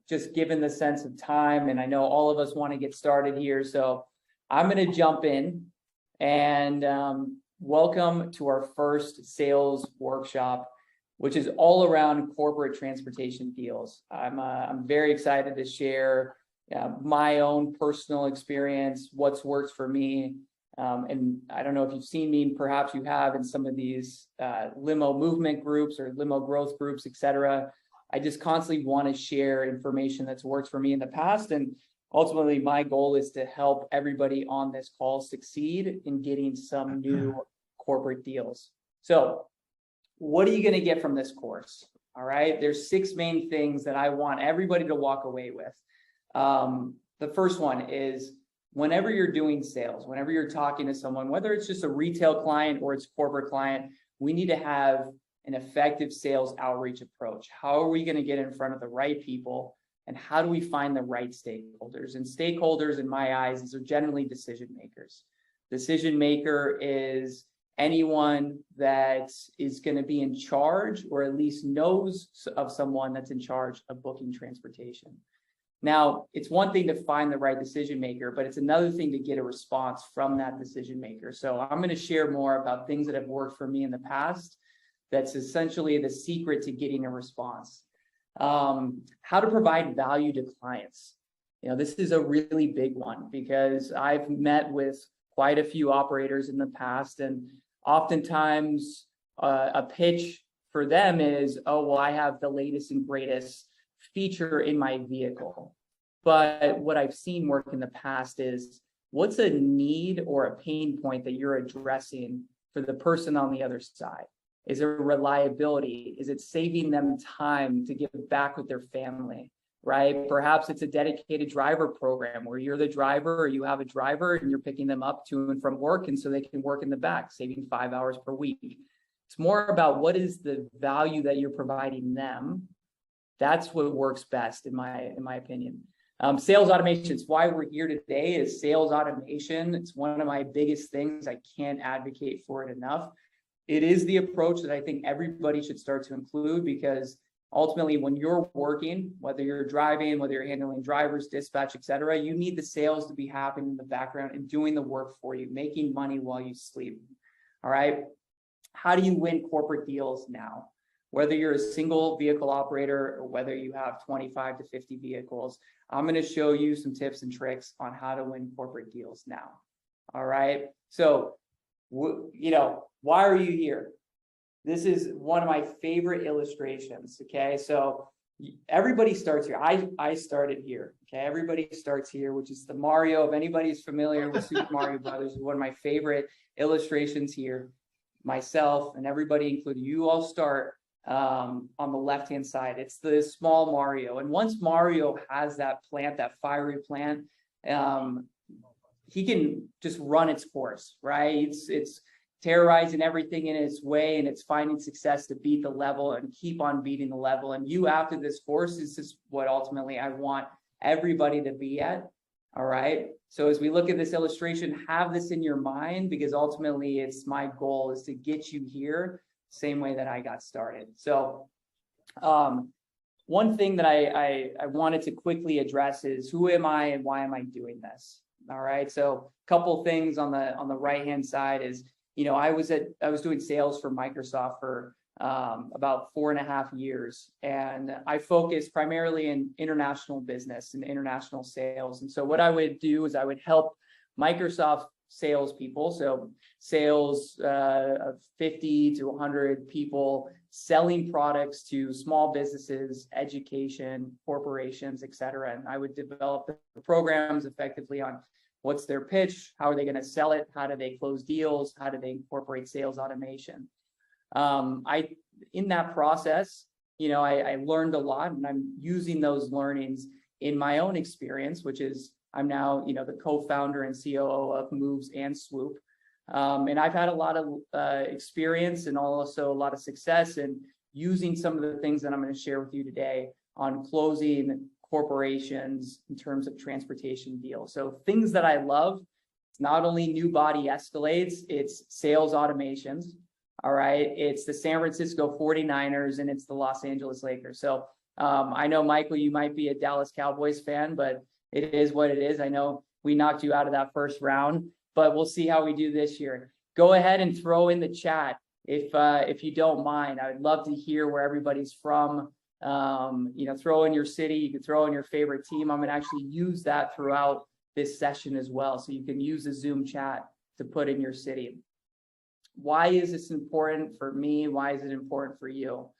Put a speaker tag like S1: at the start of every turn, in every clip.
S1: just given the sense of time, and I know all of us want to get started here, so I'm going to jump in and welcome to our first sales workshop, which is all around corporate transportation deals. I'm very excited to share my own personal experience, what's worked for me. And I don't know if you've seen me, perhaps you have, in some of these limo movement groups or limo growth groups, etc. I just constantly want to share information that's worked for me in the past. And ultimately, my goal is to help everybody on this call succeed in getting some new corporate deals. So what are you going to get from this course? All right, there's 6 main things that I want everybody to walk away with. The first one is, whenever you're doing sales, whenever you're talking to someone, whether it's just a retail client or it's a corporate client, we need to have an effective sales outreach approach. How are we going to get in front of the right people, and how do we find the right stakeholders? And stakeholders, in my eyes, these are generally decision makers. Decision maker is anyone that is going to be in charge, or at least knows of someone that's in charge of booking transportation. Now, it's one thing to find the right decision maker, but it's another thing to get a response from that decision maker. So I'm going to share more about things that have worked for me in the past. That's essentially the secret to getting a response. How to provide value to clients. This is a really big one, because I've met with quite a few operators in the past, and oftentimes a pitch for them is, oh, well, I have the latest and greatest feature in my vehicle. But what I've seen work in the past is, what's a need or a pain point that you're addressing for the person on the other side? Is it reliability? Is it saving them time to give back with their family, right? Perhaps it's a dedicated driver program where you're the driver, or you have a driver and you're picking them up to and from work, and so they can work in the back, saving 5 hours per week. It's more about what is the value that you're providing them. That's what works best, in my opinion. Sales automation. It's why we're here today, is sales automation. It's one of my biggest things. I can't advocate for it enough. It is the approach that I think everybody should start to include, because ultimately, when you're working, whether you're driving, whether you're handling drivers, dispatch, etc., you need the sales to be happening in the background and doing the work for you, making money while you sleep. All right. How do you win corporate deals now? Whether you're a single vehicle operator or whether you have 25 to 50 vehicles, I'm going to show you some tips and tricks on how to win corporate deals now. All right. So, why are you here? This is one of my favorite illustrations. Okay. So everybody starts here. I started here. Okay. Everybody starts here, which is the Mario. If anybody's familiar with Super Mario Brothers, one of my favorite illustrations here. Myself and everybody, including you, all start on the left-hand side. It's the small Mario. And once Mario has that plant, that fiery plant, he can just run its course, right? It's terrorizing everything in its way, and it's finding success to beat the level and keep on beating the level. And you, after this course, this is what ultimately I want everybody to be at. All right. So as we look at this illustration, have this in your mind, because ultimately it's my goal is to get you here same way that I got started. So one thing that I wanted to quickly address is, who am I and why am I doing this? All right. So a couple things on the right hand side is, I was doing sales for Microsoft for about 4.5 years, and I focused primarily in international business and international sales. And so what I would do is I would help Microsoft salespeople, so sales of 50 to 100 people, selling products to small businesses, education, corporations, etc. And I would develop the programs effectively on what's their pitch, how are they going to sell it, how do they close deals, how do they incorporate sales automation. In that process, I learned a lot, and I'm using those learnings in my own experience, which is I'm now, the co-founder and COO of Moves and Swoop. And I've had a lot of experience and also a lot of success in using some of the things that I'm going to share with you today on closing corporations in terms of transportation deals. So things that I love, it's not only new body Escalades, it's sales automations. All right. It's the San Francisco 49ers and it's the Los Angeles Lakers. So I know, Michael, you might be a Dallas Cowboys fan, but it is what it is. I know we knocked you out of that first round, but we'll see how we do this year. Go ahead and throw in the chat if you don't mind. I would love to hear where everybody's from. Throw in your city. You can throw in your favorite team. I'm going to actually use that throughout this session as well. So you can use the Zoom chat to put in your city. Why is this important for me? Why is it important for you?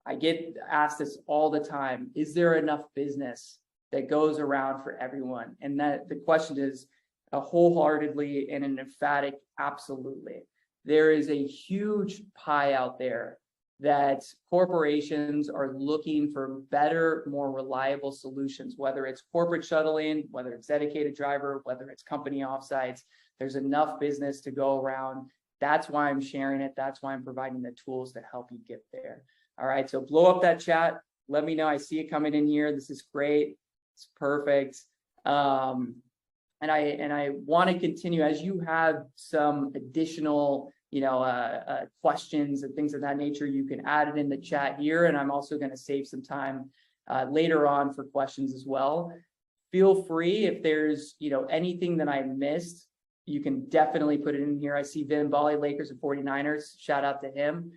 S1: I get asked this all the time. Is there enough business that goes around for everyone? And that the question is a wholeheartedly and an emphatic absolutely. There is a huge pie out there that corporations are looking for better, more reliable solutions, whether it's corporate shuttling, whether it's dedicated driver, whether it's company offsites. There's enough business to go around. That's why I'm sharing it. That's why I'm providing the tools to help you get there. All right, so blow up that chat. Let me know. I see it coming in here. This is great. It's perfect. And I want to continue as you have some additional, questions and things of that nature. You can add it in the chat here, and I'm also going to save some time later on for questions as well. Feel free if there's anything that I missed. You can definitely put it in here. I see Vin Bali, Lakers and 49ers. Shout out to him.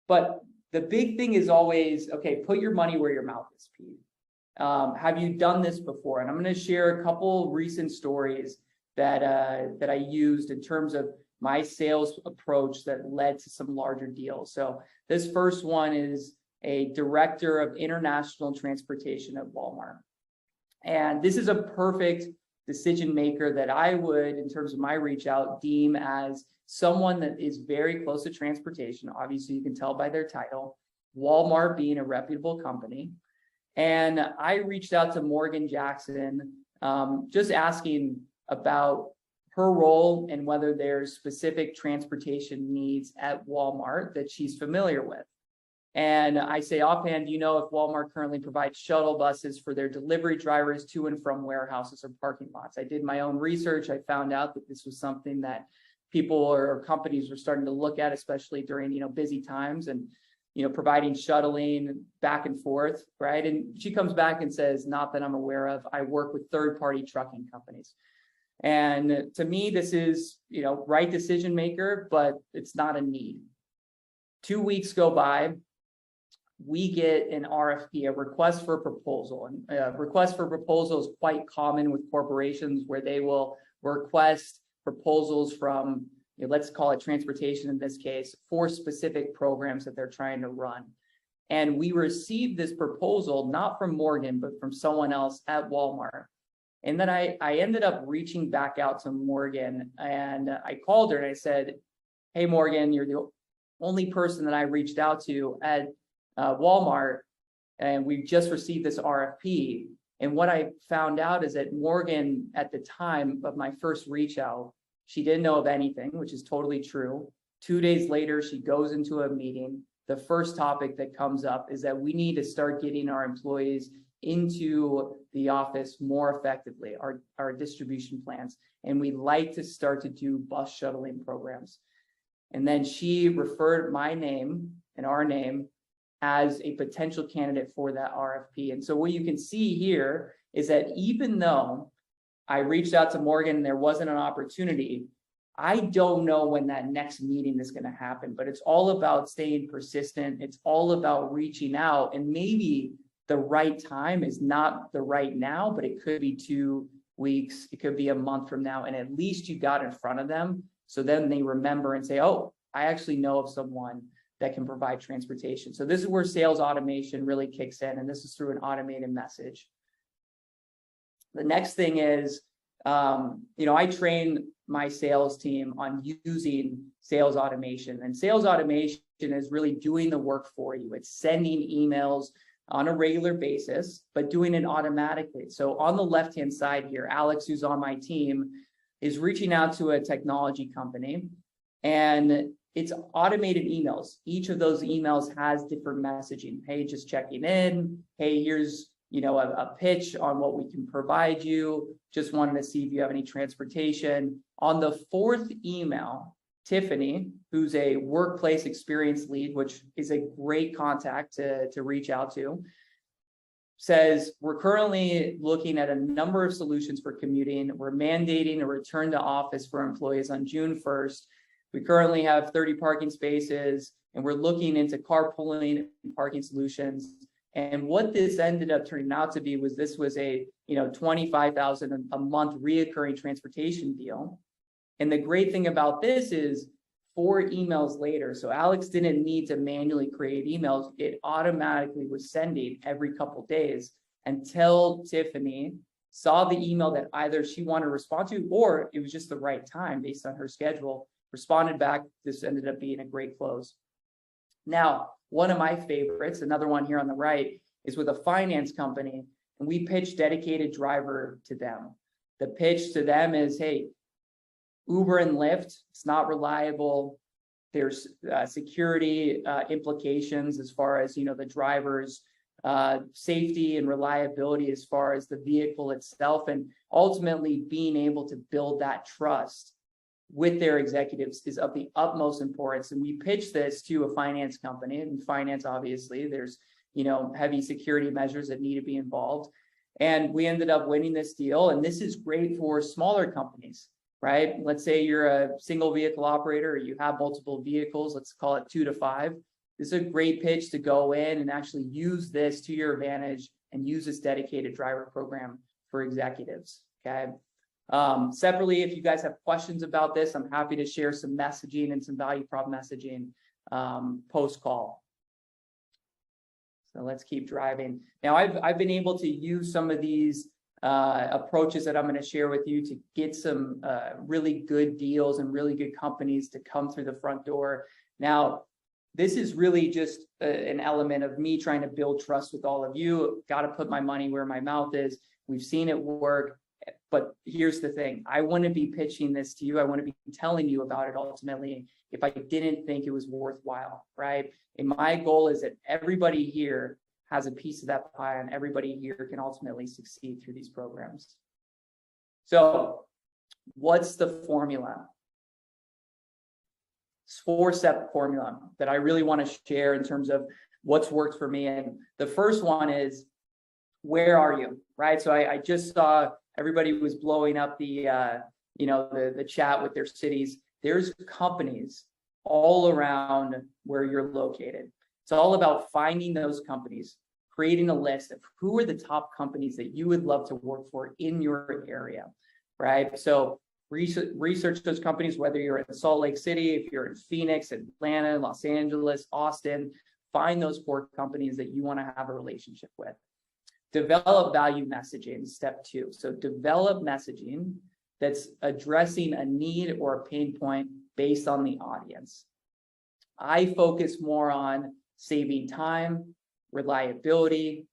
S1: But the big thing is always, okay, put your money where your mouth is, Pete. Have you done this before? And I'm going to share a couple recent stories that I used in terms of my sales approach that led to some larger deals. So this first one is a director of international transportation at Walmart. And this is a perfect decision maker that I would, in terms of my reach out, deem as someone that is very close to transportation. Obviously, you can tell by their title, Walmart being a reputable company. And I reached out to Morgan Jackson, just asking about her role and whether there's specific transportation needs at Walmart that she's familiar with. And I say offhand, do you know if Walmart currently provides shuttle buses for their delivery drivers to and from warehouses or parking lots? I did my own research. I found out that this was something that people or companies were starting to look at, especially during, busy times and, providing shuttling back and forth, right? And she comes back and says, not that I'm aware of. I work with third-party trucking companies. And to me, this is, right decision maker, but it's not a need. 2 weeks go by. We get an RFP, a request for proposal. And a request for proposal is quite common with corporations where they will request proposals from, let's call it transportation in this case, for specific programs that they're trying to run. And we received this proposal, not from Morgan, but from someone else at Walmart. And then I ended up reaching back out to Morgan, and I called her and I said, hey, Morgan, you're the only person that I reached out to at Walmart, and we just received this RFP. And what I found out is that Morgan, at the time of my first reach out, she didn't know of anything, which is totally true. 2 days later, she goes into a meeting. The first topic that comes up is that we need to start getting our employees into the office more effectively, our distribution plans. And we like to start to do bus shuttling programs. And then she referred my name and our name as a potential candidate for that RFP. And so what you can see here is that even though I reached out to Morgan and there wasn't an opportunity, I don't know when that next meeting is going to happen, but it's all about staying persistent. It's all about reaching out, and maybe the right time is not the right now, but it could be 2 weeks. It could be a month from now. And at least you got in front of them. So then they remember and say, oh, I actually know of someone that can provide transportation. So this is where sales automation really kicks in. And this is through an automated message. The next thing is, I train my sales team on using sales automation, and sales automation is really doing the work for you. It's sending emails on a regular basis, but doing it automatically. So on the left-hand side here, Alex, who's on my team, is reaching out to a technology company, and it's automated emails. Each of those emails has different messaging. Hey, just checking in. Hey, here's a pitch on what we can provide you. Just wanted to see if you have any transportation. On the fourth email, Tiffany, who's a workplace experience lead, which is a great contact to reach out to, says, we're currently looking at a number of solutions for commuting. We're mandating a return to office for employees on June 1st. We currently have 30 parking spaces, and we're looking into carpooling and parking solutions. And what this ended up turning out to be was this was a $25,000 a month reoccurring transportation deal. And the great thing about this is 4 emails later, so Alex didn't need to manually create emails. It automatically was sending every couple days until Tiffany saw the email that either she wanted to respond to, or it was just the right time based on her schedule, responded back. This ended up being a great close. Now, one of my favorites, another one here on the right, is with a finance company, and we pitched dedicated driver to them. The pitch to them is, hey, Uber and Lyft, it's not reliable. There's security implications as far as, the driver's safety and reliability as far as the vehicle itself, and ultimately being able to build that trust with their executives is of the utmost importance. And we pitched this to a finance company, and finance, obviously, there's, heavy security measures that need to be involved. And we ended up winning this deal. And this is great for smaller companies, right? Let's say you're a single vehicle operator, or you have multiple vehicles, let's call it 2 to 5. This is a great pitch to go in and actually use this to your advantage and use this dedicated driver program for executives, okay? Separately, if you guys have questions about this, I'm happy to share some messaging and some value prop messaging post-call. So let's keep driving. Now, I've been able to use some of these approaches that I'm going to share with you to get some really good deals and really good companies to come through the front door. Now, this is really just an element of me trying to build trust with all of you. Got to put my money where my mouth is. We've seen it work. But here's the thing. I wouldn't be pitching this to you. I wouldn't be telling you about it ultimately if I didn't think it was worthwhile, right? And my goal is that everybody here has a piece of that pie, and everybody here can ultimately succeed through these programs. So what's the formula? It's 4-step formula that I really want to share in terms of what's worked for me. And the first one is, where are you, right? So I just saw everybody was blowing up the chat with their cities. There's companies all around where you're located. It's all about finding those companies, creating a list of who are the top companies that you would love to work for in your area, right? So research those companies, whether you're in Salt Lake City, if you're in Phoenix, Atlanta, Los Angeles, Austin, find those core companies that you want to have a relationship with. Develop value messaging, step 2. So develop messaging that's addressing a need or a pain point based on the audience. I focus more on saving time, reliability,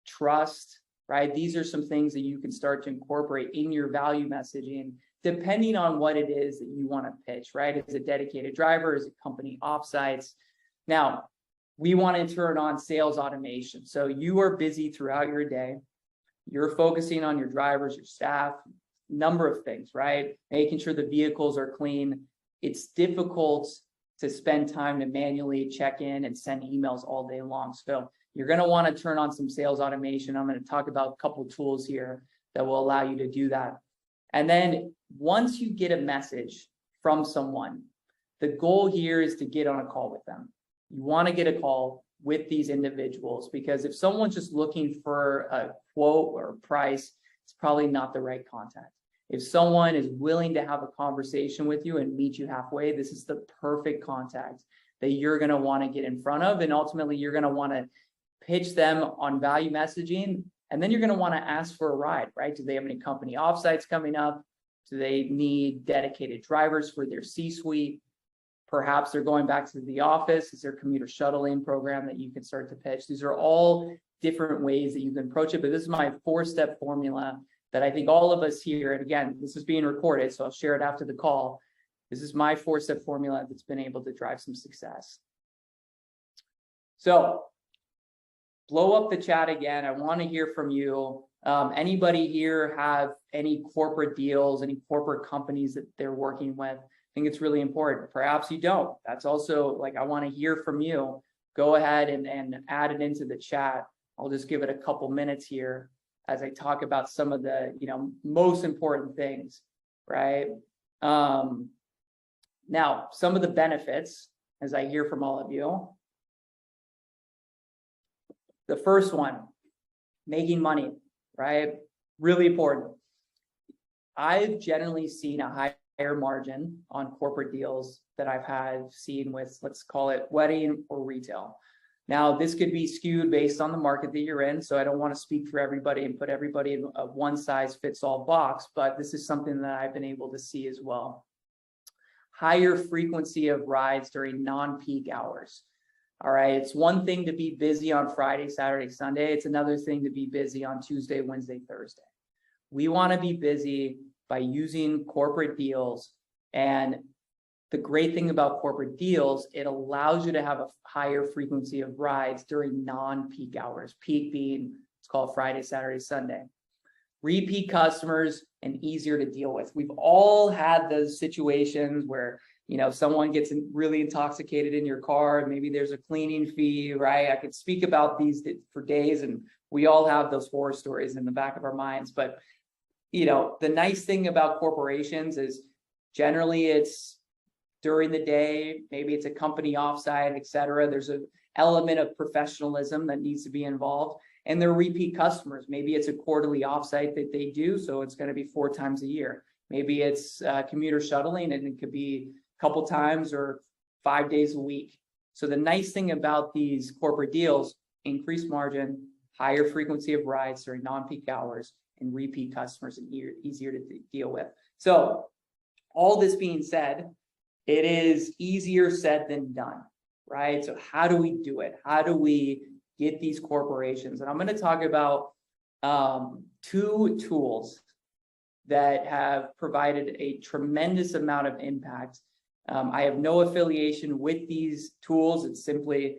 S1: trust, right? These are some things that you can start to incorporate in your value messaging, depending on what it is that you want to pitch, right? Is it dedicated driver? Is it company offsites? Now, we want to turn on sales automation. So you are busy throughout your day. You're focusing on your drivers, your staff, number of things, right? Making sure the vehicles are clean. It's difficult to spend time to manually check in and send emails all day long. So you're going to want to turn on some sales automation. I'm going to talk about a couple of tools here that will allow you to do that. And then once you get a message from someone, the goal here is to get on a call with them. You want to get a call with these individuals, because if someone's just looking for a quote or a price, it's probably not the right contact. If someone is willing to have a conversation with you and meet you halfway, this is the perfect contact that you're going to want to get in front of. And ultimately, you're going to want to pitch them on value messaging. And then you're going to want to ask for a ride, right? Do they have any company offsites coming up? Do they need dedicated drivers for their C-suite? Perhaps they're going back to the office. Is there a commuter shuttling program that you can start to pitch? These are all different ways that you can approach it. But this is my 4-step formula that I think all of us here, and again, this is being recorded, so I'll share it after the call. This is my 4-step formula that's been able to drive some success. So blow up the chat again. I want to hear from you. Anybody here have any corporate deals, any corporate companies that they're working with? think it's really important. Perhaps you don't. That's also like, I want to hear from you. Go ahead and add it into the chat. I'll just give it a couple minutes here as I talk about some of the, most important things, right? Now, some of the benefits, as I hear from all of you. The first one, making money, right? Really important. I've generally seen a higher margin on corporate deals that I've seen with, let's call it wedding or retail. Now, this could be skewed based on the market that you're in, so I don't want to speak for everybody and put everybody in a one-size-fits-all box, but this is something that I've been able to see as well. Higher frequency of rides during non-peak hours. All right, it's one thing to be busy on Friday, Saturday, Sunday. It's another thing to be busy on Tuesday, Wednesday, Thursday. We want to be busy by using corporate deals. And the great thing about corporate deals, it allows you to have a higher frequency of rides during non-peak hours. Peak being, it's called Friday, Saturday, Sunday. Repeat customers and easier to deal with. We've all had those situations where someone gets really intoxicated in your car, and maybe there's a cleaning fee, right? I could speak about these for days, and we all have those horror stories in the back of our minds. But, the nice thing about corporations is generally it's during the day, maybe it's a company offsite, et cetera. There's an element of professionalism that needs to be involved. And they're repeat customers. Maybe it's a quarterly offsite that they do, so it's going to be 4 times a year. Maybe it's commuter shuttling, and it could be couple times or 5 days a week. So the nice thing about these corporate deals, increased margin, higher frequency of rides during non-peak hours, and repeat customers and easier to deal with. So all this being said, it is easier said than done, right? So how do we do it? How do we get these corporations? And I'm going to talk about 2 tools that have provided a tremendous amount of impact. I have no affiliation with these tools. It's simply,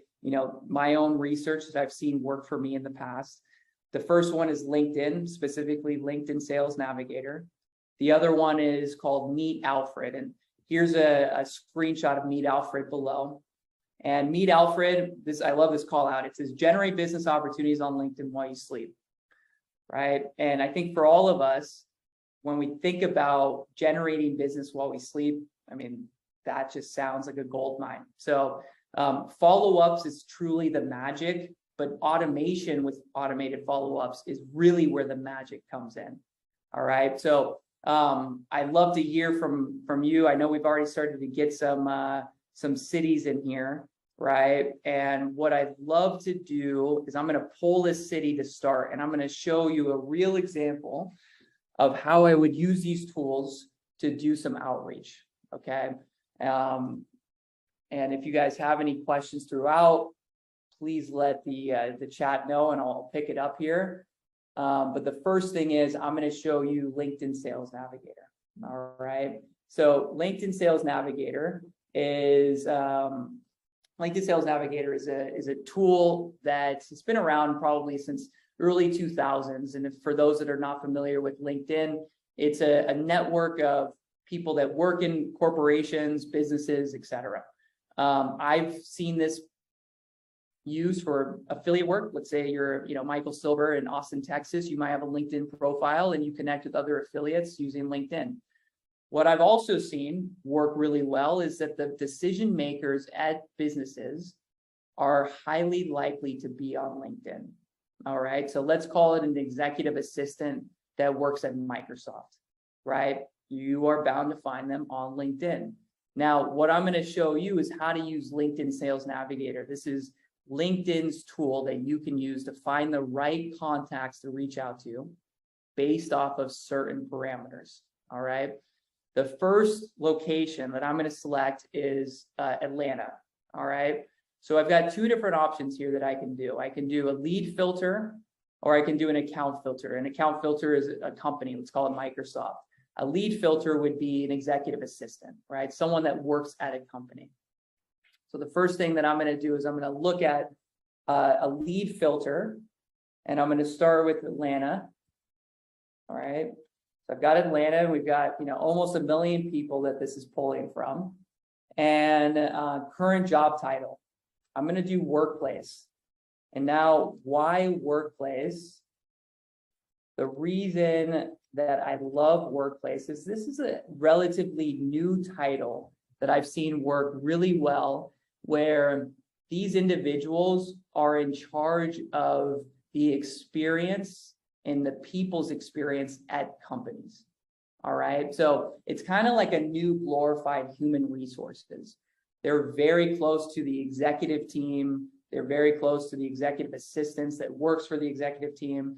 S1: my own research that I've seen work for me in the past. The first one is LinkedIn, specifically LinkedIn Sales Navigator. The other one is called Meet Alfred. And here's a screenshot of Meet Alfred below. And Meet Alfred, I love this call out. It says, generate business opportunities on LinkedIn while you sleep, right? And I think for all of us, when we think about generating business while we sleep, that just sounds like a gold mine. So follow-ups is truly the magic, but automation with automated follow-ups is really where the magic comes in. All right. So I'd love to hear from you. I know we've already started to get some cities in here, right? And what I'd love to do is I'm going to pull this city to start, and I'm going to show you a real example of how I would use these tools to do some outreach. Okay. And if you guys have any questions throughout, please let the chat know and I'll pick it up here. But the first thing is I'm going to show you LinkedIn Sales Navigator. All right. So LinkedIn Sales Navigator is a tool that has been around probably since early 2000s. And for those that are not familiar with LinkedIn, it's a network of people that work in corporations, businesses, et cetera. I've seen this used for affiliate work. Let's say you're, Michael Silver in Austin, Texas. You might have a LinkedIn profile and you connect with other affiliates using LinkedIn. What I've also seen work really well is that the decision makers at businesses are highly likely to be on LinkedIn. All right. So let's call it an executive assistant that works at Microsoft, right? You are bound to find them on LinkedIn. Now, what I'm going to show you is how to use LinkedIn Sales Navigator. This is LinkedIn's tool that you can use to find the right contacts to reach out to based off of certain parameters. All right. The first location that I'm going to select is Atlanta. All right. So I've got 2 different options here that I can do. I can do a lead filter or I can do an account filter. An account filter is a company. Let's call it Microsoft. A lead filter would be an executive assistant, right? Someone that works at a company. So the first thing that I'm going to do is I'm going to look at a lead filter, and I'm going to start with Atlanta. All right. So I've got Atlanta, and we've got, almost 1 million people that this is pulling from. And current job title, I'm going to do workplace. And now, why workplace? The reason that I love workplace is this is a relatively new title that I've seen work really well, where these individuals are in charge of the experience and the people's experience at companies. All right. So it's kind of like a new glorified human resources. They're very close to the executive team. They're very close to the executive assistants that works for the executive team.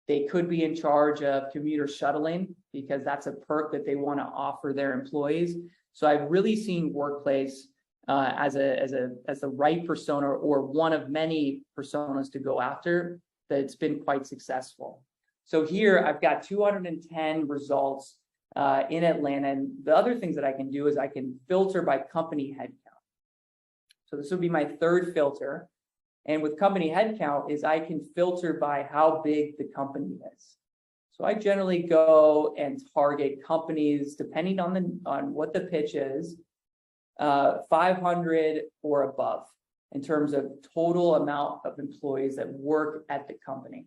S1: They could be in charge of commuter shuttling because that's a perk that they want to offer their employees. So I've really seen workplace as the right persona, or one of many personas to go after, that's been quite successful. So here I've got 210 results in Atlanta. And the other things that I can do is I can filter by company headcount. So this will be my third filter. And with company headcount is I can filter by how big the company is. So I generally go and target companies, depending on what the pitch is, 500 or above in terms of total amount of employees that work at the company.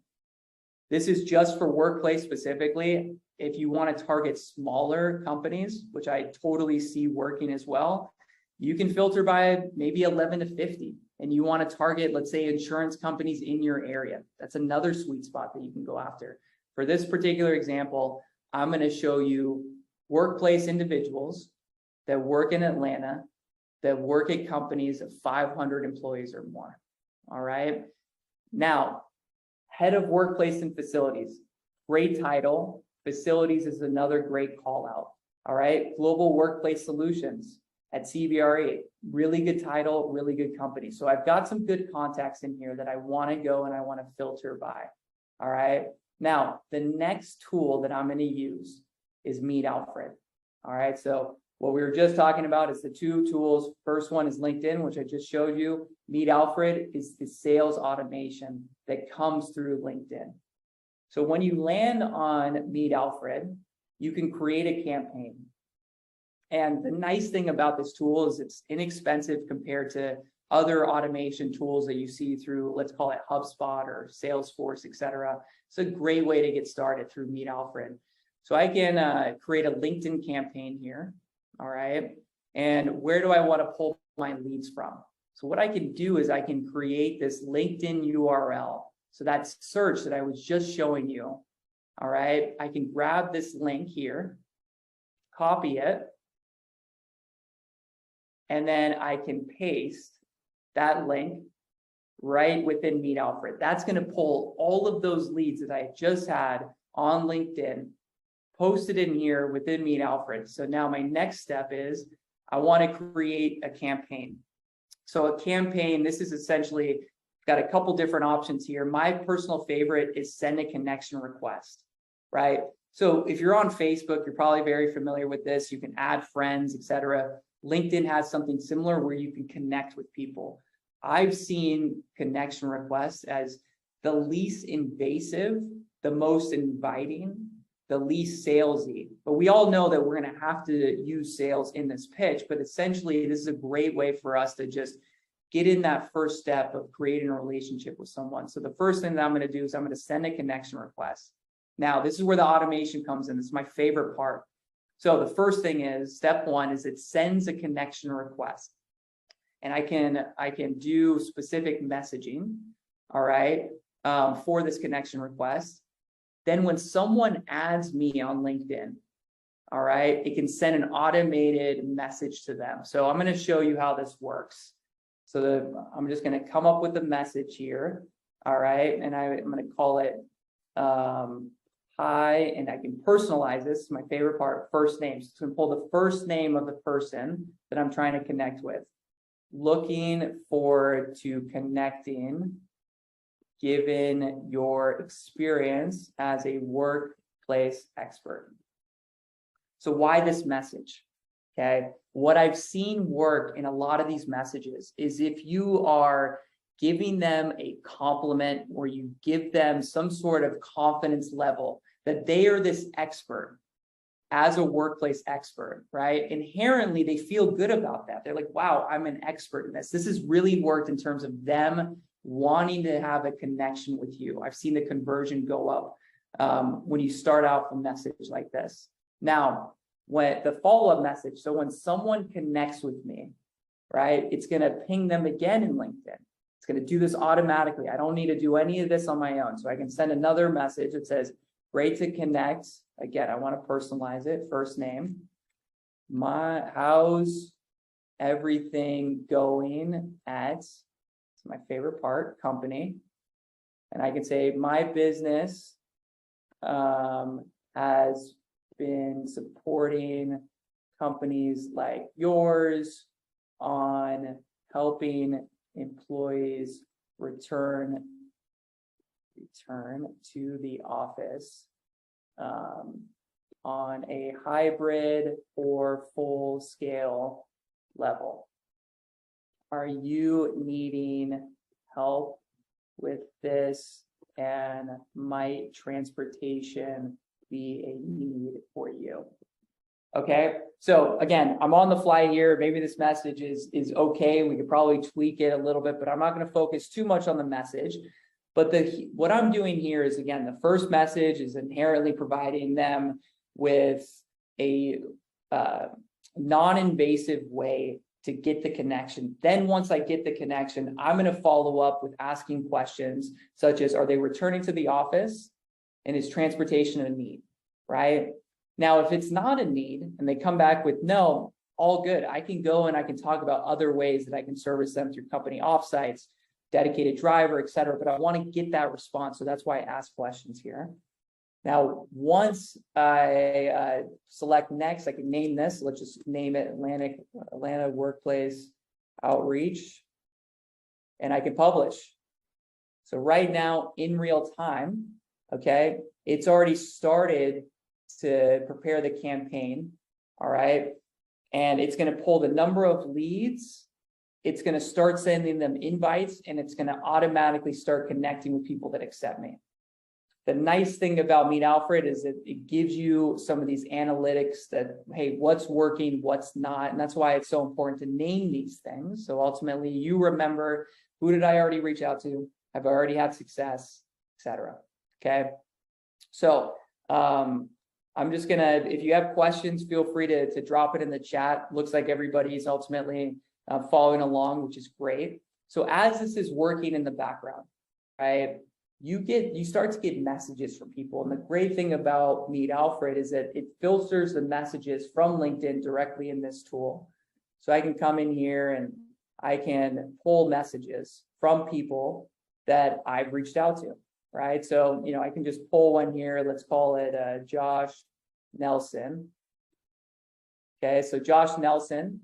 S1: This is just for workplace specifically. If you want to target smaller companies, which I totally see working as well, you can filter by maybe 11 to 50. And you want to target, let's say, insurance companies in your area. That's another sweet spot that you can go after. For this particular example, I'm going to show you workplace individuals that work in Atlanta, that work at companies of 500 employees or more. All right. Now, head of workplace and facilities, great title. Facilities is another great call out. All right. Global Workplace Solutions at CBRE, really good title, really good company. So I've got some good contacts in here that I want to go and I want to filter by. All right. Now, the next tool that I'm going to use is Meet Alfred. All right. So what we were just talking about is the two tools. First one is LinkedIn, which I just showed you. Meet Alfred is the sales automation that comes through LinkedIn. So when you land on Meet Alfred, you can create a campaign. And the nice thing about this tool is it's inexpensive compared to other automation tools that you see through, let's call it HubSpot or Salesforce, et cetera. It's a great way to get started through Meet Alfred. So I can create a LinkedIn campaign here. All right. And where do I want to pull my leads from? So what I can do is I can create this LinkedIn URL. So that search that I was just showing you. All right. I can grab this link here, copy it, and then I can paste that link right within Meet Alfred. That's going to pull all of those leads that I just had on LinkedIn, posted in here within Meet Alfred. So now my next step is I want to create a campaign. So a campaign, this is essentially got a couple different options here. My personal favorite is send a connection request, right? So if you're on Facebook, you're probably very familiar with this. You can add friends, etc. LinkedIn has something similar where you can connect with people. I've seen connection requests as the least invasive, the most inviting, the least salesy. But we all know that we're going to have to use sales in this pitch. But essentially, this is a great way for us to just get in that first step of creating a relationship with someone. So the first thing that I'm going to do is I'm going to send a connection request. Now, this is where the automation comes in. This is my favorite part. So the first thing is, step one is it sends a connection request. And I can do specific messaging, all right, for this connection request. Then when someone adds me on LinkedIn, all right, it can send an automated message to them. So I'm going to show you how this works. So I'm just going to come up with a message here, all right, and I'm going to call it hi, and I can personalize this. My favorite part, first name. So it's going to pull the first name of the person that I'm trying to connect with. Looking forward to connecting, given your experience as a workplace expert. So why this message? Okay, what I've seen work in a lot of these messages is if you are giving them a compliment or you give them some sort of confidence level that they are this expert as a workplace expert, right? Inherently, they feel good about that. They're like, wow, I'm an expert in this. This has really worked in terms of them wanting to have a connection with you. I've seen the conversion go up when you start out a message like this. Now, when the follow-up message, so when someone connects with me, right, it's going to ping them again in LinkedIn. It's going to do this automatically. I don't need to do any of this on my own. So I can send another message that says, great to connect. Again, I want to personalize it. First name. How's everything going at, it's my favorite part, company. And I can say my business has been supporting companies like yours on helping employees return to the office on a hybrid or full scale level. Are you needing help with this, and might transportation be a need for you? Okay, so again, I'm on the fly here. Maybe this message is okay. We could probably tweak it a little bit, but I'm not going to focus too much on the message. But what I'm doing here is, again, the first message is inherently providing them with a non-invasive way to get the connection. Then once I get the connection, I'm going to follow up with asking questions such as, are they returning to the office, and is transportation a need, right? Now, if it's not a need and they come back with no, all good, I can go and I can talk about other ways that I can service them through company offsites, dedicated driver, et cetera. But I want to get that response. So that's why I ask questions here. Now, once I select next, I can name this. Let's just name it Atlanta Workplace Outreach, and I can publish. So right now in real time, okay, it's already started to prepare the campaign. All right. And it's going to pull the number of leads. It's going to start sending them invites, and it's going to automatically start connecting with people that accept me. The nice thing about Meet Alfred is that it gives you some of these analytics that, hey, what's working, what's not. And that's why it's so important to name these things. So ultimately you remember, who did I already reach out to? Have I already had success, etc. Okay. So I'm just gonna, if you have questions, feel free to drop it in the chat. Looks like everybody's ultimately following along, which is great. So as this is working in the background, right, you start to get messages from people. And the great thing about Meet Alfred is that it filters the messages from LinkedIn directly in this tool. So I can come in here and I can pull messages from people that I've reached out to, right? So, you know, I can just pull one here. Let's call it Josh Nelson. Okay, so Josh Nelson,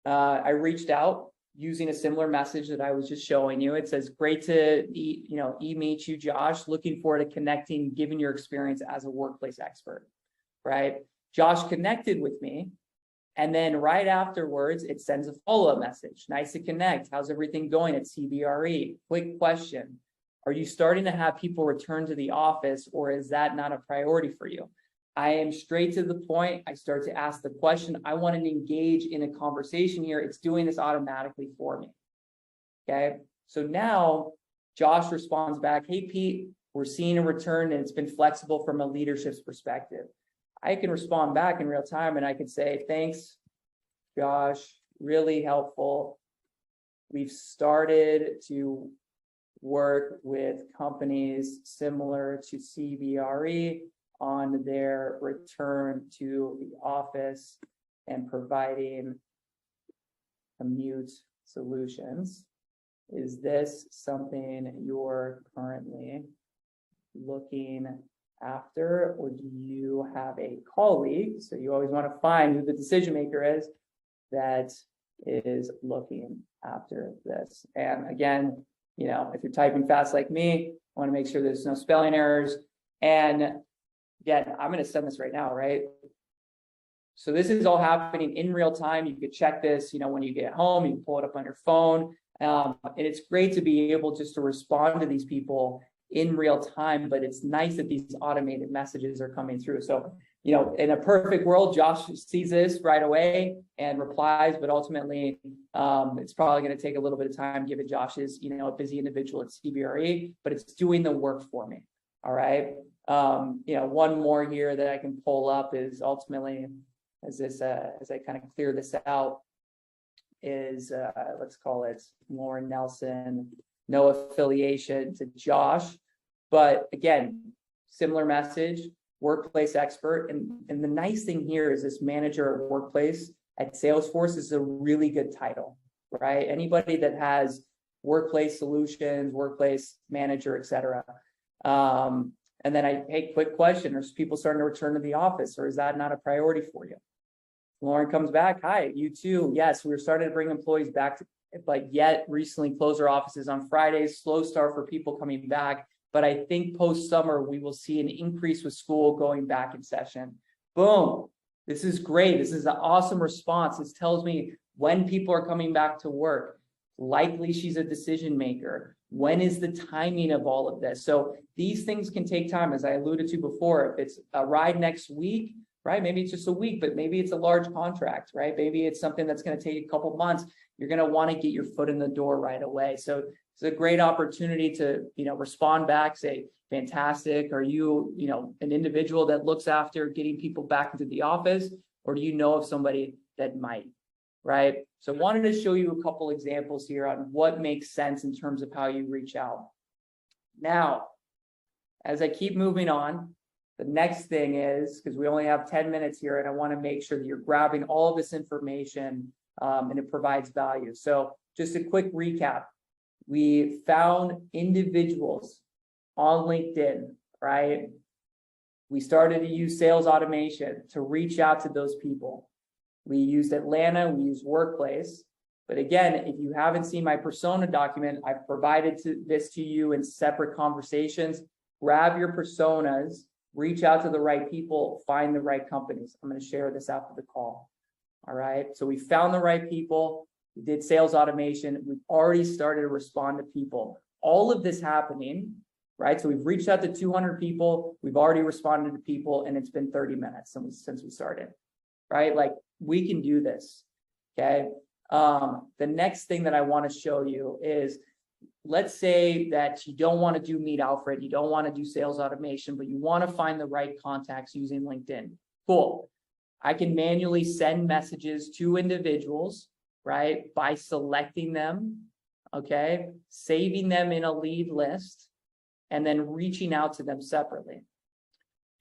S1: I reached out using a similar message that I was just showing you. It says, great to meet you, Josh. Looking forward to connecting, given your experience as a workplace expert, right? Josh connected with me. And then right afterwards, it sends a follow-up message. Nice to connect. How's everything going at CBRE? Quick question. Are you starting to have people return to the office, or is that not a priority for you? I am straight to the point. I start to ask the question. I want to engage in a conversation here. It's doing this automatically for me. Okay. So now Josh responds back, hey, Pete, we're seeing a return and it's been flexible from a leadership's perspective. I can respond back in real time and I can say, thanks, Josh, really helpful. We've started to work with companies similar to CBRE on their return to the office and providing commute solutions. Is this something you're currently looking after, or do you have a colleague? So you always want to find who the decision maker is that is looking after this. And again, you know, if you're typing fast like me, I want to make sure there's no spelling errors. And again, I'm going to send this right now, right? So this is all happening in real time. You could check this, you know, when you get home, you can pull it up on your phone. And it's great to be able just to respond to these people in real time, but it's nice that these automated messages are coming through. So, in a perfect world, Josh sees this right away and replies, but ultimately, it's probably going to take a little bit of time given Josh is, a busy individual at CBRE, but it's doing the work for me. All right. One more here that I can pull up is ultimately, as I kind of clear this out, is let's call it Lauren Nelson, no affiliation to Josh, but again, similar message, workplace expert. And the nice thing here is this manager at workplace at Salesforce is a really good title, right? Anybody that has workplace solutions, workplace manager, etc. And then hey, quick question, are people starting to return to the office, or is that not a priority for you? Lauren comes back, hi, you too. Yes, we're starting to bring employees back, but yet recently closed our offices on Fridays, slow start for people coming back. But I think post-summer, we will see an increase with school going back in session. Boom, this is great. This is an awesome response. This tells me when people are coming back to work. Likely she's a decision maker. When is the timing of all of this? So these things can take time, as I alluded to before. If it's a ride next week, right? Maybe it's just a week, but maybe it's a large contract, right? Maybe it's something that's going to take a couple months. You're going to want to get your foot in the door right away. So it's a great opportunity to, respond back, say, fantastic. Are you, an individual that looks after getting people back into the office, or do you know of somebody that might, right? So I wanted to show you a couple examples here on what makes sense in terms of how you reach out. Now, as I keep moving on, the next thing is, because we only have 10 minutes here, and I want to make sure that you're grabbing all of this information and it provides value. So just a quick recap. We found individuals on LinkedIn, right? We started to use sales automation to reach out to those people. We used Atlanta, we used Workplace. But again, if you haven't seen my persona document, I've provided this to you in separate conversations. Grab your personas, reach out to the right people, find the right companies. I'm going to share this after the call. All right. So we found the right people. We did sales automation. We've already started to respond to people. All of this happening, right? So we've reached out to 200 people. We've already responded to people, and it's been 30 minutes since we started, right? Like, we can do this. Okay. The next thing that I want to show you is, let's say that you don't want to do Meet Alfred, you don't want to do sales automation, but you want to find the right contacts using LinkedIn. Cool. I can manually send messages to individuals, right, by selecting them, okay, saving them in a lead list, and then reaching out to them separately.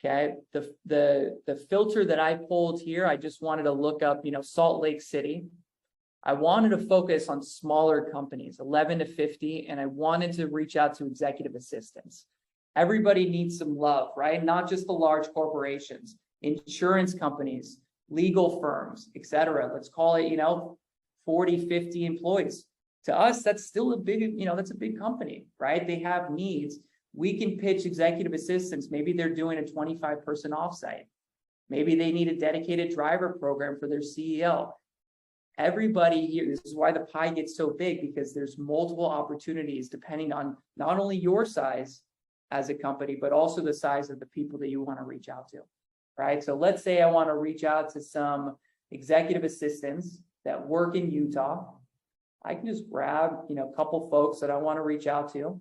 S1: Okay, the filter that I pulled here, I just wanted to look up, Salt Lake City. I wanted to focus on smaller companies, 11 to 50, and I wanted to reach out to executive assistants. Everybody needs some love, right? Not just the large corporations, insurance companies, legal firms, etc. Let's call it, 40, 50 employees. To us, that's still a big, that's a big company, right? They have needs. We can pitch executive assistants. Maybe they're doing a 25-person offsite. Maybe they need a dedicated driver program for their CEO. Everybody here, this is why the pie gets so big, because there's multiple opportunities depending on not only your size as a company, but also the size of the people that you want to reach out to, right? So let's say I want to reach out to some executive assistants that work in Utah. I can just grab, a couple folks that I want to reach out to,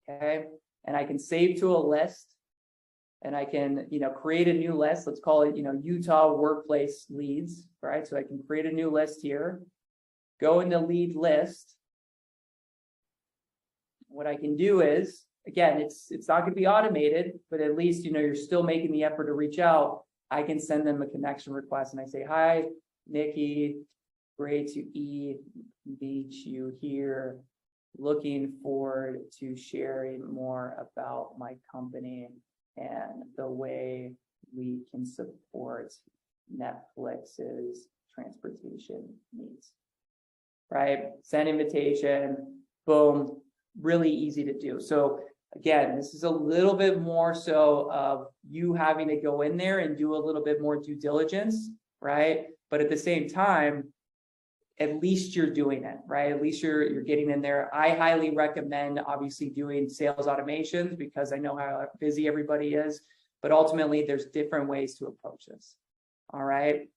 S1: okay? And I can save to a list, and I can, create a new list. Let's call it, Utah workplace leads, right? So I can create a new list here, go in the lead list. What I can do is, again, it's not going to be automated, but at least, you're still making the effort to reach out. I can send them a connection request, and I say, hi, Nikki, great to meet you here. Looking forward to sharing more about my company and the way we can support Netflix's transportation needs, right? Send invitation, boom, really easy to do. So again, this is a little bit more so of you having to go in there and do a little bit more due diligence, right? But at the same time, at least you're doing it, right? At least you're getting in there. I highly recommend obviously doing sales automations because I know how busy everybody is, but ultimately there's different ways to approach this. All right.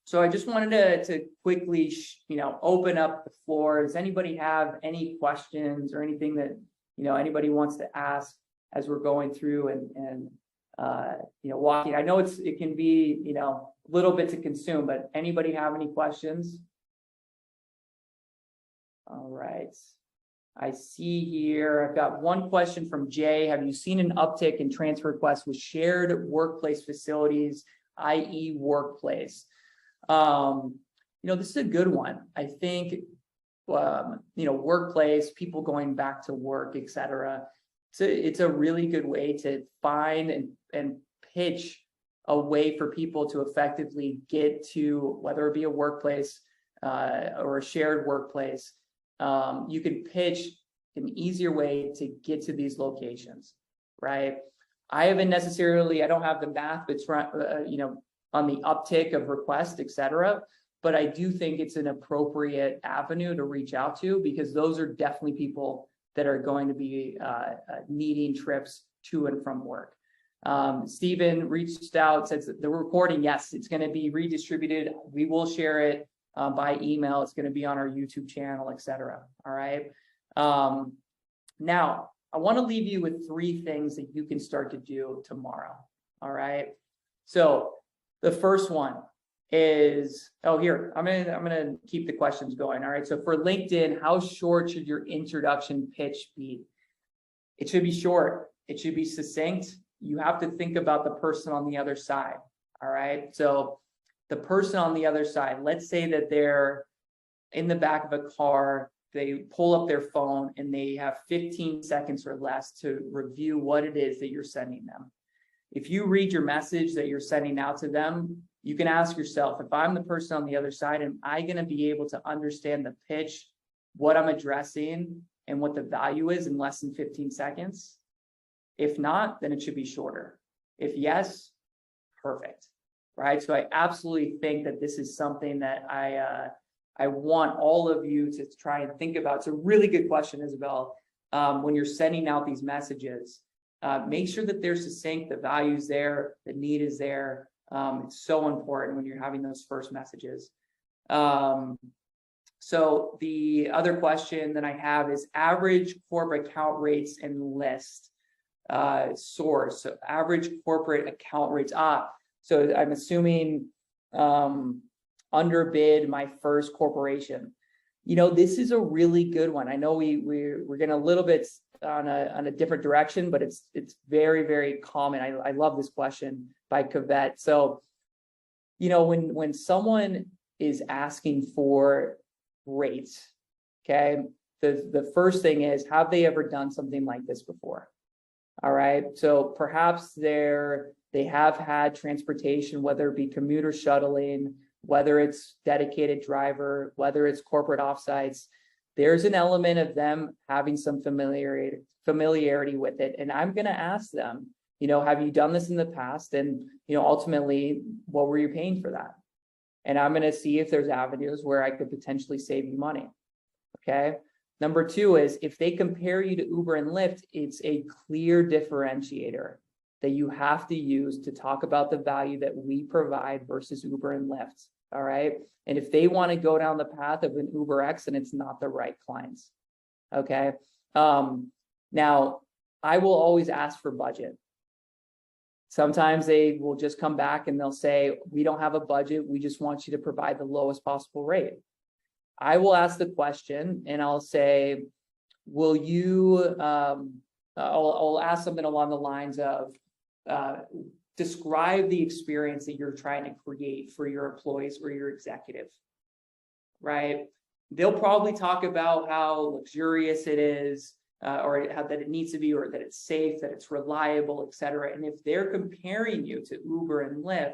S1: So I just wanted to quickly, open up the floor. Does anybody have any questions or anything that, anybody wants to ask as we're going through and walking? I know it can be, a little bit to consume, but anybody have any questions? All right. I see here, I've got one question from Jay. Have you seen an uptick in transfer requests with shared workplace facilities, i.e. workplace? This is a good one. I think, workplace, people going back to work, et cetera. It's a really good way to find and pitch a way for people to effectively get to, whether it be a workplace or a shared workplace. You can pitch an easier way to get to these locations, right? I don't have the math, but it's, on the uptick of requests, et cetera. But I do think it's an appropriate avenue to reach out to because those are definitely people that are going to be needing trips to and from work. Stephen reached out, says that the recording, yes, it's going to be redistributed. We will share it by email. It's going to be on our YouTube channel, et cetera. All right. Now, I want to leave you with 3 things that you can start to do tomorrow. All right. So the first one is, I'm gonna keep the questions going. All right. So for LinkedIn, how short should your introduction pitch be? It should be short. It should be succinct. You have to think about the person on the other side. All right. So the person on the other side, let's say that they're in the back of a car, they pull up their phone and they have 15 seconds or less to review what it is that you're sending them. If you read your message that you're sending out to them, you can ask yourself, if I'm the person on the other side, am I going to be able to understand the pitch, what I'm addressing, and what the value is in less than 15 seconds? If not, then it should be shorter. If yes, perfect, right? So I absolutely think that this is something that I want all of you to try and think about. It's a really good question, Isabel. When you're sending out these messages, make sure that they're succinct, the value's there, the need is there. It's so important when you're having those first messages. So the other question that I have is average corporate account rates and list source. So average corporate account rates. So I'm assuming underbid my first corporation. This is a really good one. I know we're getting a little bit on a different direction, but it's very, very common. I love this question by Kavette. So, when someone is asking for rates, okay, the first thing is, have they ever done something like this before? All right. So perhaps they have had transportation, whether it be commuter shuttling, whether it's dedicated driver, whether it's corporate offsites. There's an element of them having some familiarity with it. And I'm going to ask them, have you done this in the past? And, ultimately, what were you paying for that? And I'm going to see if there's avenues where I could potentially save you money. Okay. Number 2 is if they compare you to Uber and Lyft, it's a clear differentiator that you have to use to talk about the value that we provide versus Uber and Lyft. All right. And if they want to go down the path of an UberX, then it's not the right clients. Okay. Now, I will always ask for budget. Sometimes they will just come back and they'll say, we don't have a budget. We just want you to provide the lowest possible rate. I will ask the question and I'll say, will you, I'll ask something along the lines of, describe the experience that you're trying to create for your employees or your executive, right? They'll probably talk about how luxurious it is, or how that it needs to be, or that it's safe, that it's reliable, et cetera. And if they're comparing you to Uber and Lyft,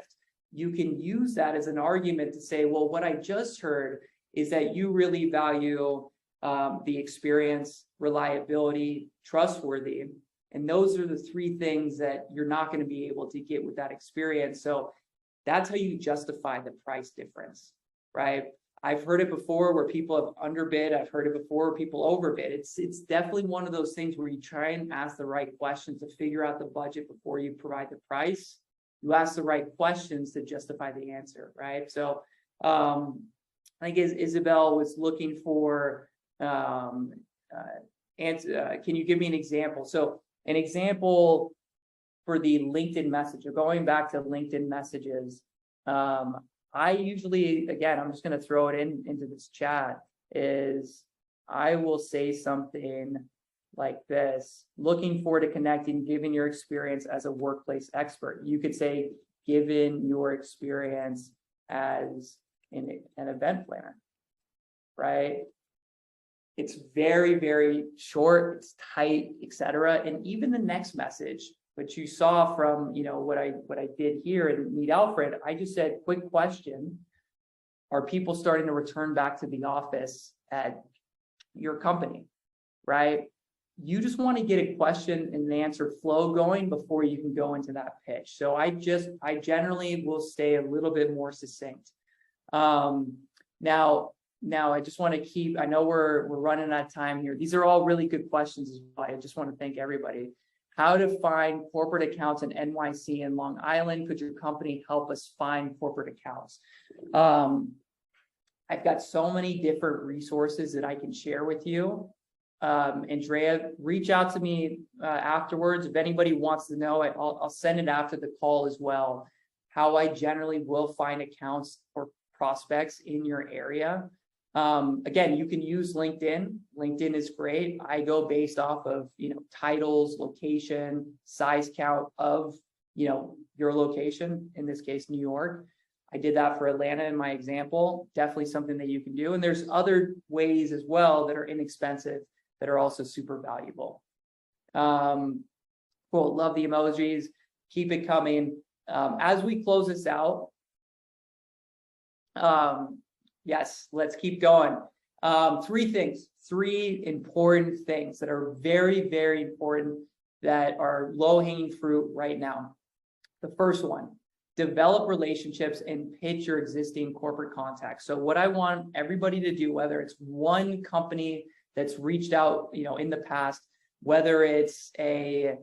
S1: you can use that as an argument to say, well, what I just heard is that you really value the experience, reliability, trustworthy. And those are the 3 things that you're not going to be able to get with that experience. So that's how you justify the price difference, right? I've heard it before where people have underbid. I've heard it before where people overbid. It's definitely one of those things where you try and ask the right questions to figure out the budget before you provide the price. You ask the right questions to justify the answer, right? So I think Isabel was looking for can you give me an example? So an example for the LinkedIn message, or going back to LinkedIn messages, I usually, again, I'm just going to throw it into this chat, is I will say something like this: looking forward to connecting, given your experience as a workplace expert. You could say, given your experience as an event planner, right? It's very, very short, it's tight, etc. And even the next message, which you saw from, what I did here and Meet Alfred, I just said, quick question: are people starting to return back to the office at your company, right? You just want to get a question and an answer flow going before you can go into that pitch. So I generally will stay a little bit more succinct. Now I just want to keep, I know we're running out of time here. These are all really good questions as well. I just want to thank everybody. How to find corporate accounts in NYC and Long Island. Could your company help us find corporate accounts? I've got so many different resources that I can share with you. Andrea, reach out to me afterwards. If anybody wants to know, I'll send it after the call as well, how I generally will find accounts or prospects in your area. Again, you can use LinkedIn. LinkedIn is great. I go based off of, titles, location, size count of, your location, in this case, New York. I did that for Atlanta in my example. Definitely something that you can do. And there's other ways as well that are inexpensive that are also super valuable. Cool. Love the emojis. Keep it coming. As we close this out, yes, let's keep going. Three important things that are very, very important that are low-hanging fruit right now. The first one, develop relationships and pitch your existing corporate contacts. So what I want everybody to do, whether it's one company that's reached out, in the past, whether it's a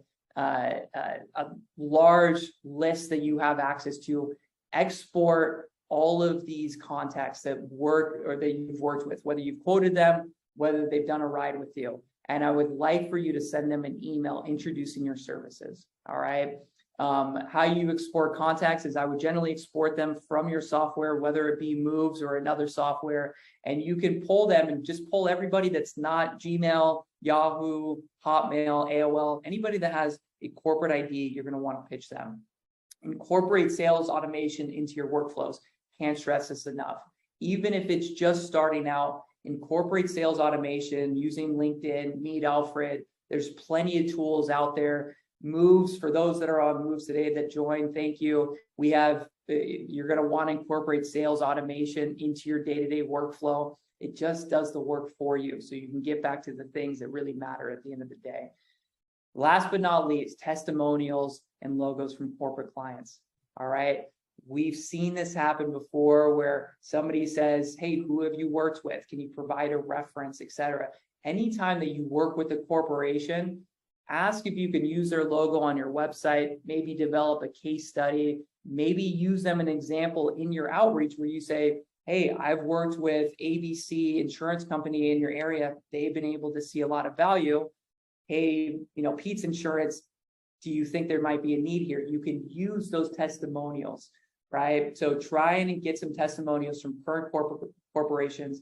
S1: large list that you have access to, export all of these contacts that work or that you've worked with, whether you've quoted them, whether they've done a ride with you. And I would like for you to send them an email introducing your services. All right. How you export contacts is I would generally export them from your software, whether it be Moves or another software, and you can pull them and just pull everybody that's not Gmail, Yahoo, Hotmail, AOL, anybody that has a corporate ID, you're going to want to pitch them. Incorporate sales automation into your workflows. Can't stress this enough. Even if it's just starting out, incorporate sales automation using LinkedIn, Meet Alfred. There's plenty of tools out there. Moves, for those that are on Moves today that join, thank you. We have, you're going to want to incorporate sales automation into your day-to-day workflow. It just does the work for you so you can get back to the things that really matter at the end of the day. Last but not least, testimonials and logos from corporate clients. All right. We've seen this happen before where somebody says, hey, who have you worked with? Can you provide a reference, etc. Anytime that you work with a corporation, ask if you can use their logo on your website, maybe develop a case study, maybe use them an example in your outreach where you say, hey, I've worked with ABC insurance company in your area. They've been able to see a lot of value. Hey, Pete's Insurance, do you think there might be a need here? You can use those testimonials, right? So try and get some testimonials from current corporations.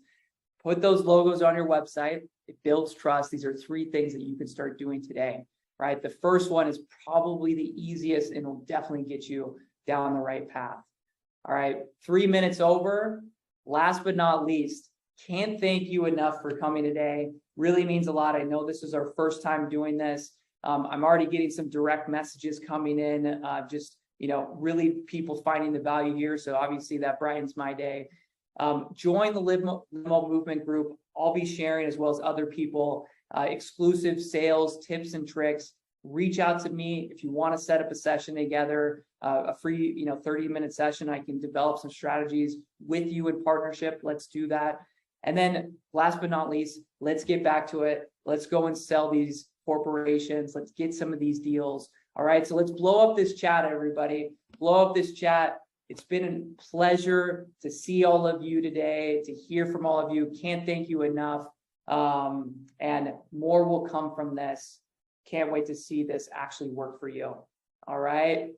S1: Put those logos on your website. It builds trust. These are three things that you can start doing today, right? The first one is probably the easiest and will definitely get you down the right path. All right, 3 minutes over. Last but not least, can't thank you enough for coming today. Really means a lot. I know this is our first time doing this. I'm already getting some direct messages coming in, really people finding the value here. So obviously that brightens my day. Join the Limo Movement group. I'll be sharing, as well as other people, exclusive sales tips and tricks. reach out to me if you want to set up a session together, a free, 30-minute session. I can develop some strategies with you in partnership. Let's do that. And then last but not least, let's get back to it. Let's go and sell these corporations. Let's get some of these deals. All right. So let's blow up this chat, everybody. Blow up this chat. It's been a pleasure to see all of you today, to hear from all of you. Can't thank you enough. And more will come from this. Can't wait to see this actually work for you. All right.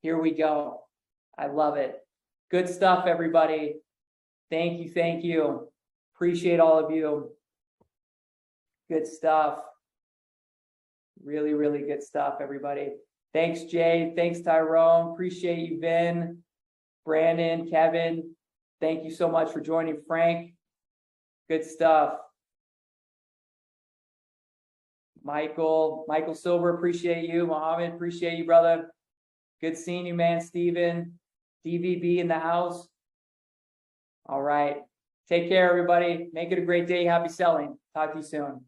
S1: Here we go. I love it. Good stuff, everybody. Thank you. Thank you. Appreciate all of you. Good stuff. Really, really good stuff, everybody. Thanks, Jay. Thanks, Tyrone. Appreciate you, Vin, Brandon, Kevin. Thank you so much for joining, Frank. Good stuff. Michael Silver, appreciate you. Mohammed, appreciate you, brother. Good seeing you, man. Steven, DVB in the house. All right. Take care, everybody. Make it a great day. Happy selling. Talk to you soon.